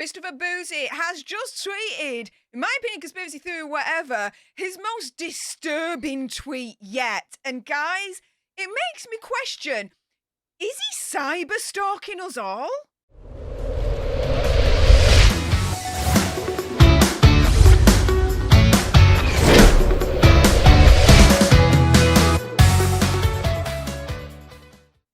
Christopher Bouzy has just tweeted, in my opinion, conspiracy theory, whatever, his most disturbing tweet yet. And guys, it makes me question, is he cyber stalking us all?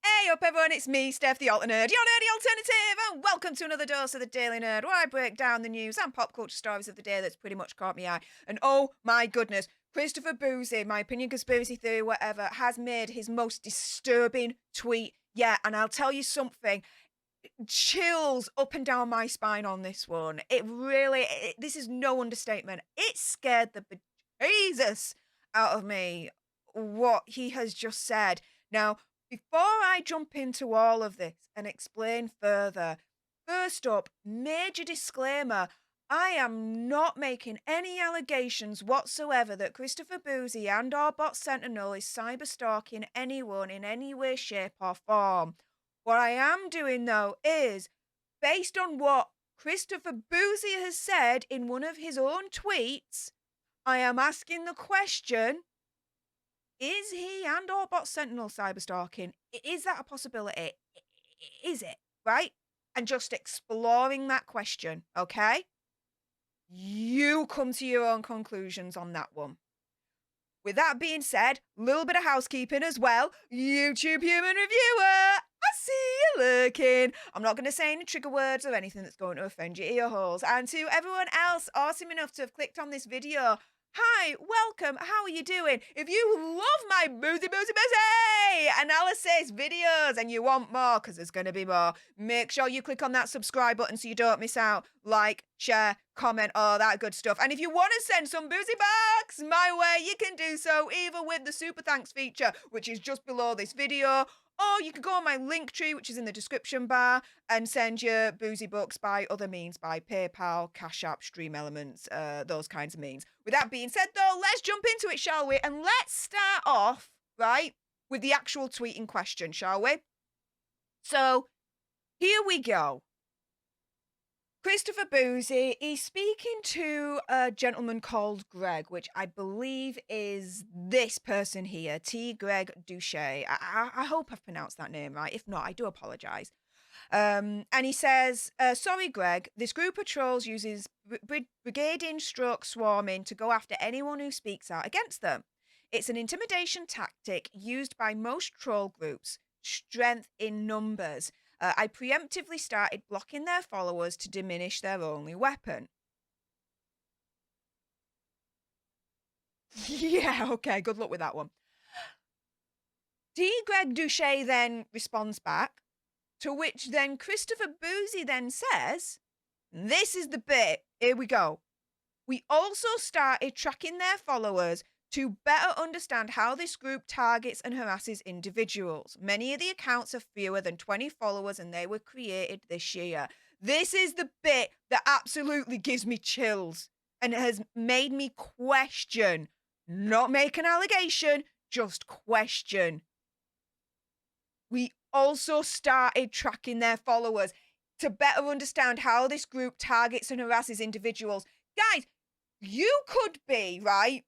Hey up everyone, it's me, Stef The Alter Nerd, your nerdy alternative, and welcome to another dose of the Daily Nerd, where I break down the news and pop culture stories of the day that's pretty much caught my eye. And oh my goodness, Christopher Bouzy, my opinion, conspiracy theory, whatever, has made his most disturbing tweet yet. And I'll tell you something, chills up and down my spine on this one. This is no understatement. It scared the bejesus out of me, what he has just said. Now, before I jump into all of this and explain further, first up, major disclaimer, I am not making any allegations whatsoever that Christopher Bouzy and or bot Sentinel is cyber stalking anyone in any way, shape or form. What I am doing though is, based on what Christopher Bouzy has said in one of his own tweets, I am asking the question, is he and or bot Sentinel cyberstalking? Is that a possibility? Is it, right? And just exploring that question, okay? You come to your own conclusions on that one. With that being said, a little bit of housekeeping as well. YouTube human reviewer, I see you lurking. I'm not going to say any trigger words or anything that's going to offend your ear holes. And to everyone else awesome enough to have clicked on this video, hi, welcome, how are you doing? If you love my boozy analysis videos and you want more, because there's going to be more, make sure you click on that subscribe button so you don't miss out. Like, share, comment, all that good stuff. And if you want to send some boozy bucks my way, you can do so either with the super thanks feature, which is just below this video, or you can go on my link tree, which is in the description bar, and send your boozy bucks by other means, by PayPal, Cash App, Stream Elements, those kinds of means. With that being said, though, let's jump into it, shall we? And let's start off, right, with the actual tweet in question, shall we? So, here we go. Christopher Bouzy is speaking to a gentleman called Greg, which I believe is this person here, T. Greg Douchet. I hope I've pronounced that name right. If not, I do apologise. And he says, sorry, Greg, this group of trolls uses brigading stroke swarming to go after anyone who speaks out against them. It's an intimidation tactic used by most troll groups, strength in numbers. I preemptively started blocking their followers to diminish their only weapon. Yeah, okay, good luck with that one. T. Greg Douchet then responds back, to which then Christopher Bouzy then says, this is the bit, here we go. We also started tracking their followers to better understand how this group targets and harasses individuals. Many of the accounts have fewer than 20 followers and they were created this year. This is the bit that absolutely gives me chills and has made me question, not make an allegation, just question. We also started tracking their followers to better understand how this group targets and harasses individuals. Guys, you could be, right,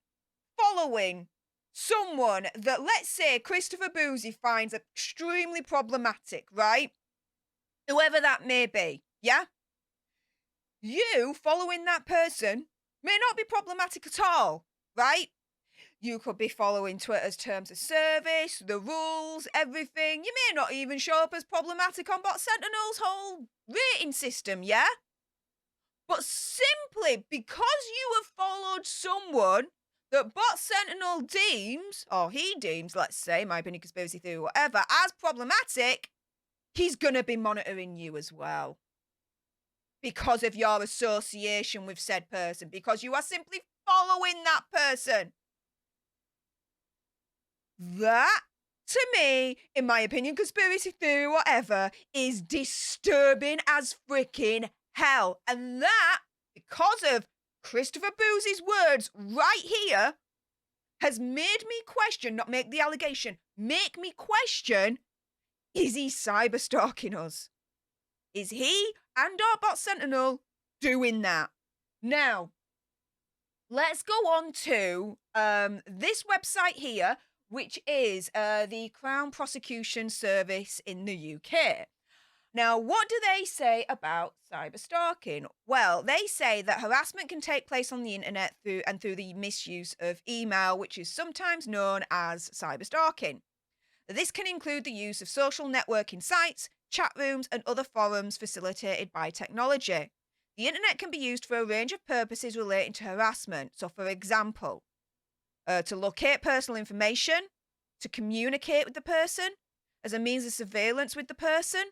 following someone that, let's say, Christopher Bouzy finds extremely problematic, right? Whoever that may be, yeah? You following that person may not be problematic at all, right? You could be following Twitter's terms of service, the rules, everything. You may not even show up as problematic on bot Sentinel's whole rating system, yeah? But simply because you have followed someone that bot Sentinel deems, or he deems, let's say, my opinion, conspiracy theory, whatever, as problematic, he's going to be monitoring you as well. Because of your association with said person. Because you are simply following that person. That, to me, in my opinion, conspiracy theory, whatever, is disturbing as freaking hell. And that, because of Christopher Bouzy's words right here, has made me question, not make the allegation, make me question, is he cyber stalking us? Is he and or bot Sentinel doing that. Now, let's go on to this website here, which is the Crown Prosecution Service in the UK. Now, what do they say about cyber stalking? Well, they say that harassment can take place on the internet through the misuse of email, which is sometimes known as cyber stalking. This can include the use of social networking sites, chat rooms, and other forums facilitated by technology. The internet can be used for a range of purposes relating to harassment. So, for example, to locate personal information, to communicate with the person, as a means of surveillance with the person,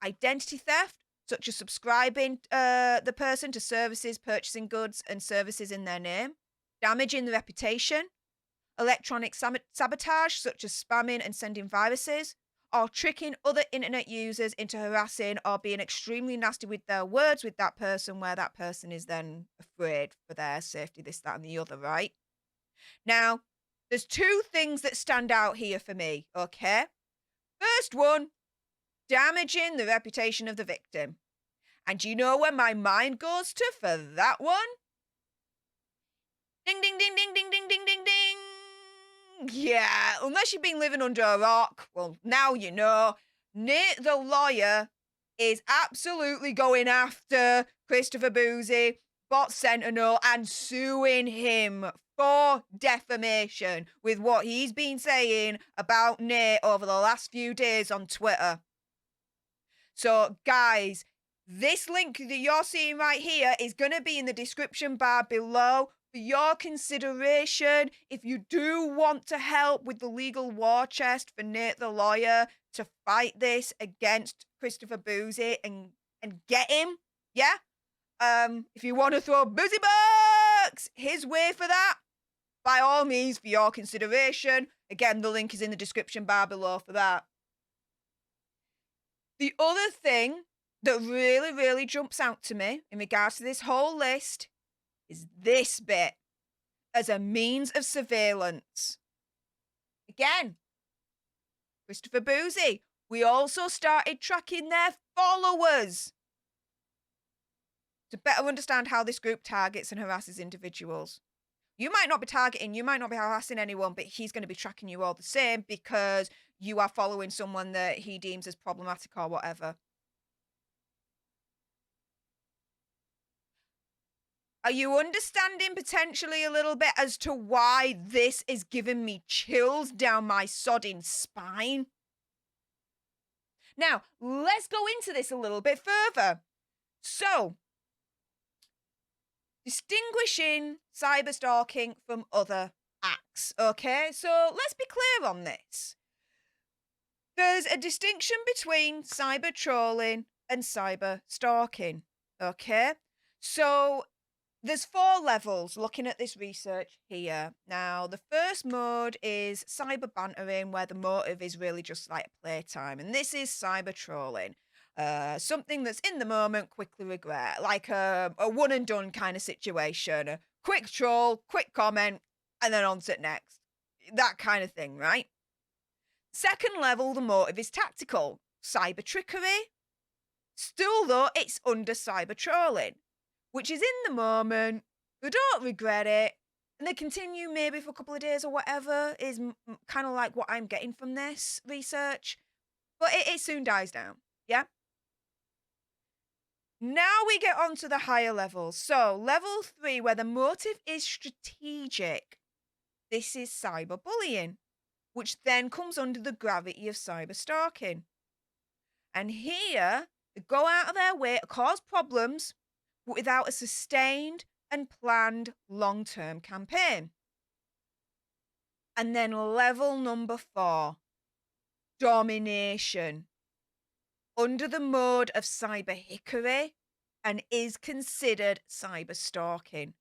identity theft, such as subscribing the person to services, purchasing goods and services in their name, damaging the reputation, electronic sabotage, such as spamming and sending viruses, or tricking other internet users into harassing or being extremely nasty with their words with that person, where that person is then afraid for their safety, this, that, and the other, right? Now, there's two things that stand out here for me, okay? First one, damaging the reputation of the victim. And you know where my mind goes to for that one? Ding, ding, ding, ding, ding, ding, ding, ding, ding. Yeah, unless you've been living under a rock, well, now you know. Nate the lawyer is absolutely going after Christopher Bouzy, bot Sentinel, and suing him for defamation with what he's been saying about Nate over the last few days on Twitter. So, guys, this link that you're seeing right here is going to be in the description bar below for your consideration. If you do want to help with the legal war chest for Nate the lawyer to fight this against Christopher Bouzy and get him, yeah? If you want to throw Bouzy bucks his way for that, by all means, for your consideration. Again, the link is in the description bar below for that. The other thing that really, really jumps out to me in regards to this whole list is this bit, as a means of surveillance. Again, Christopher Bouzy, we also started tracking their followers to better understand how this group targets and harasses individuals. You might not be targeting, you might not be harassing anyone, but he's going to be tracking you all the same because you are following someone that he deems as problematic or whatever. Are you understanding potentially a little bit as to why this is giving me chills down my sodding spine? Now, let's go into this a little bit further. So, distinguishing cyber stalking from other acts, okay? So, let's be clear on this. There's a distinction between cyber trolling and cyber stalking, okay? So, there's 4 levels looking at this research here. Now, the first mode is cyber bantering, where the motive is really just like a playtime. And this is cyber trolling. Something that's in the moment, quickly regret. Like a one and done kind of situation. A quick troll, quick comment, and then on to it next. That kind of thing, right? Second level, the motive is tactical. Cyber trickery. Still, though, it's under cyber trolling, which is in the moment, they don't regret it, and they continue maybe for a couple of days or whatever, is kind of like what I'm getting from this research. But it soon dies down, yeah? Now we get on to the higher levels. So, level 3, where the motive is strategic. This is cyberbullying, which then comes under the gravity of cyber stalking. And here, they go out of their way to cause problems, but without a sustained and planned long-term campaign. And then level number 4, domination. Under the mode of cyber hickory and is considered cyber stalking.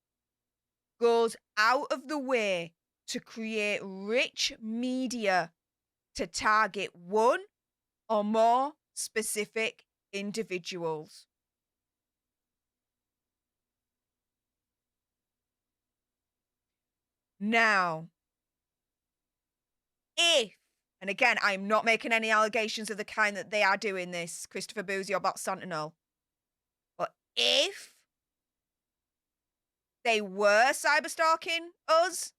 Goes out of the way to create rich media to target one or more specific individuals. Now, if, and again, I'm not making any allegations of the kind that they are doing this, Christopher Bouzy or bot Sentinel, but if they were cyberstalking us,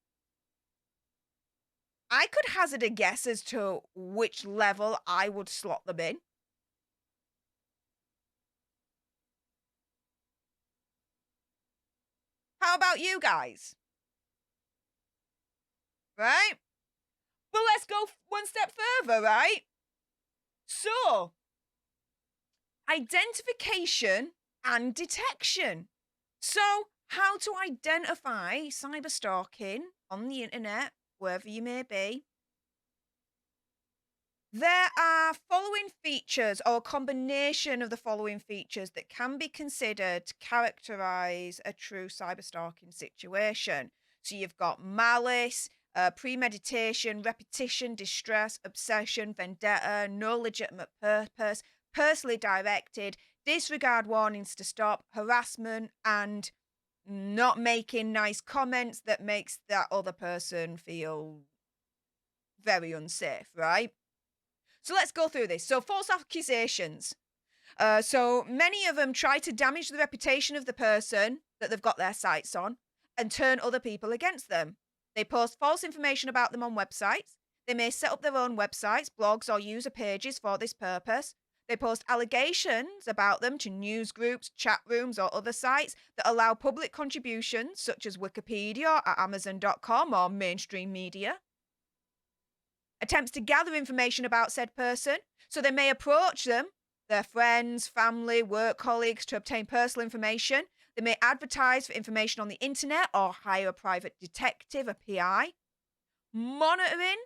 I could hazard a guess as to which level I would slot them in. How about you guys? Right? But let's go one step further, right? So, identification and detection. So, how to identify cyberstalking on the internet, wherever you may be. There are following features or a combination of the following features that can be considered to characterize a true cyberstalking situation. So you've got malice, premeditation, repetition, distress, obsession, vendetta, no legitimate purpose, personally directed, disregard warnings to stop, harassment, and not making nice comments that makes that other person feel very unsafe, right? So let's go through this. So false accusations. So many of them try to damage the reputation of the person that they've got their sights on and turn other people against them. They post false information about them on websites. They may set up their own websites, blogs, or user pages for this purpose. They post allegations about them to news groups, chat rooms, or other sites that allow public contributions, such as Wikipedia or Amazon.com or mainstream media. Attempts to gather information about said person, so they may approach them, their friends, family, work colleagues, to obtain personal information. They may advertise for information on the internet or hire a private detective, a PI. Monitoring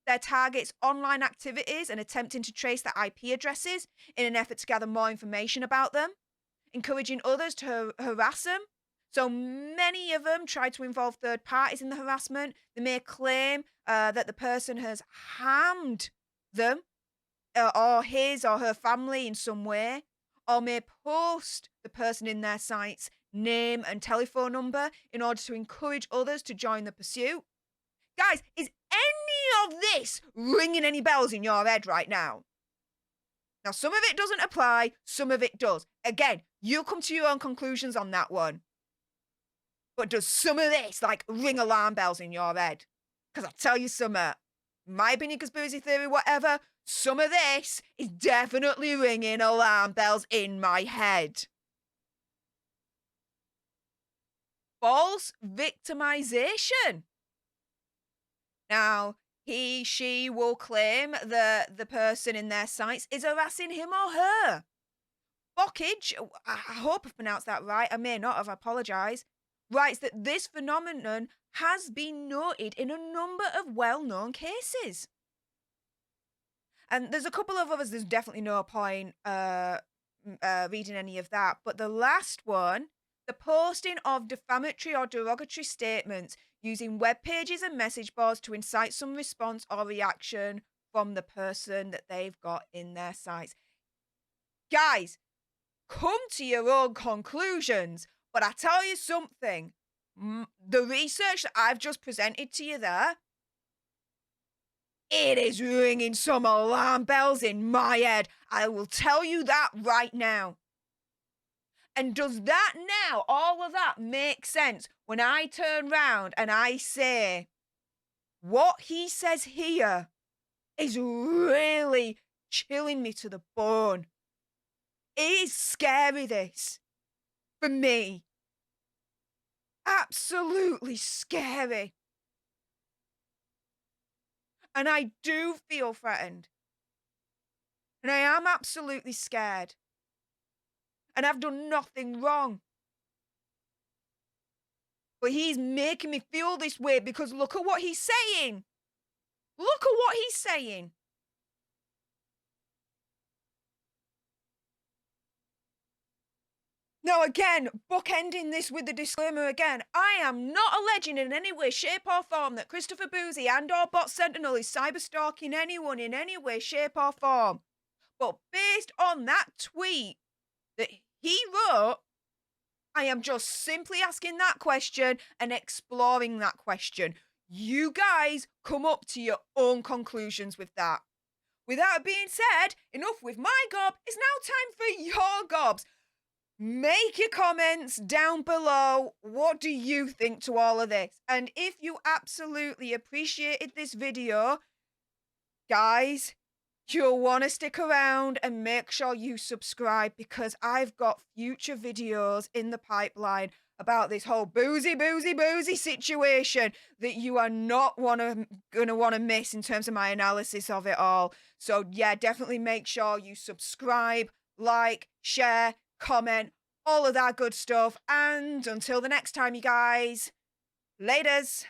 their target's online activities and attempting to trace their IP addresses in an effort to gather more information about them. Encouraging others to harass them. So many of them try to involve third parties in the harassment. They may claim that the person has harmed them or his or her family in some way, or may post the person in their site's name and telephone number in order to encourage others to join the pursuit. Guys, is any of this ringing any bells in your head right now? Now, some of it doesn't apply, some of it does. Again, you come to your own conclusions on that one. But does some of this, like, ring alarm bells in your head? Because I tell you something, my opinion, conspiracy theory, whatever, some of this is definitely ringing alarm bells in my head. False victimization. Now, he, she will claim that the person in their sites is harassing him or her. Bockage, I hope I've pronounced that right, I may not have, I apologise, writes that this phenomenon has been noted in a number of well-known cases. And there's a couple of others, there's definitely no point reading any of that. But the last one, the posting of defamatory or derogatory statements using web pages and message boards to incite some response or reaction from the person that they've got in their sites. Guys, come to your own conclusions. But I tell you something, the research that I've just presented to you there, it is ringing some alarm bells in my head. I will tell you that right now. And does that now, all of that, make sense when I turn round and I say, what he says here is really chilling me to the bone. It is scary, this. For me. Absolutely scary. And I do feel threatened. And I am absolutely scared. And I've done nothing wrong. But he's making me feel this way because look at what he's saying. Look at what he's saying. Now again, bookending this with the disclaimer again, I am not alleging in any way, shape or form that Christopher Bouzy and or bot Sentinel is cyberstalking anyone in any way, shape or form. But based on that tweet that he wrote, I am just simply asking that question and exploring that question. You guys come up to your own conclusions with that. With that being said, enough with my gob. It's now time for your gobs. Make your comments down below. What do you think to all of this? And if you absolutely appreciated this video, guys, you'll want to stick around and make sure you subscribe, because I've got future videos in the pipeline about this whole boozy situation that you are not gonna want to miss in terms of my analysis of it all. So yeah, definitely make sure you subscribe, like, share, comment, all of that good stuff. And until the next time, you guys, laters.